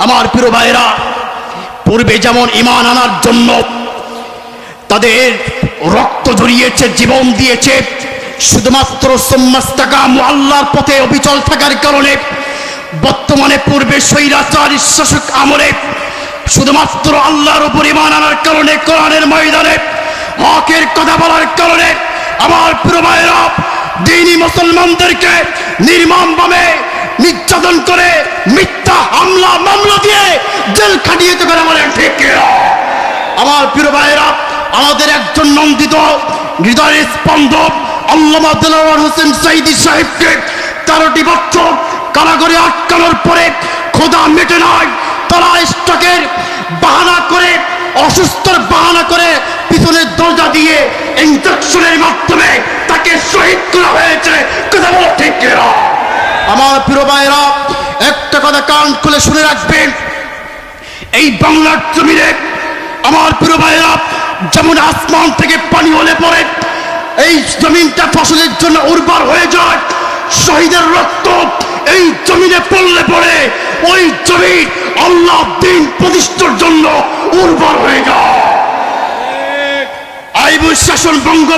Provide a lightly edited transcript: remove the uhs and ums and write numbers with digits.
আমার প্রিয় ভাইরা, পূর্বে যেমন ঈমান আনার জন্য তাদের রক্ত ঝরিয়েছে, জীবন দিয়েছে, শুধুমাত্র সুম্মাস্তাকামু আল্লাহর পথে অবিচল থাকার কারণে বর্তমানে পূর্বে স্বৈরাচারী শাসক আমলে শুধুমাত্র আল্লাহর উপর ঈমান আনার কারণে, কোরআনের ময়দানে হকের কথা বলার কারণে আমার প্রিয় ভাইরা দ্বীনি মুসলমানদেরকে নির্মমভাবে নির্যাতন করে, মিথ্যা হামলা মামলা দিয়ে জেল খাটিয়েতে পারে। বলেন ঠিক কিনা? আমার প্রিয় ভাইরা, আমাদের একজন নন্দিত হৃদয়ের স্পন্দন আল্লামা দেলোয়ার হোসেন সাঈদী সাহেবকে 13টি বছর কারাগারে আটকানোর পরে খোদা মেটে নয়, তারা স্টকের বাহানা করে, অসুস্থর বাহানা করে পিছনের দরজা দিয়ে ইনজেকশনের মাধ্যমে তাকে শহীদ করা হয়েছে। কথা বলো ঠিক কিনা? আমার প্রিয় ভাইরা, একটা কথা কান খুলে শুনে রাখবেন, এই বাংলার জমিনে আমার প্রিয় ভাইরা যেমন আসমান থেকে পানি হলে পরে এই জমিনটা ফসলের জন্য উর্বর হয়ে যায়, শহীদের রক্ত এই জমিনে পড়লে পরে ওই জমিন আল্লাহ দ্বীন প্রতিষ্ঠার জন্য উর্বর হয়ে যায়। আইবুল শাসন বঙ্গবন্ধু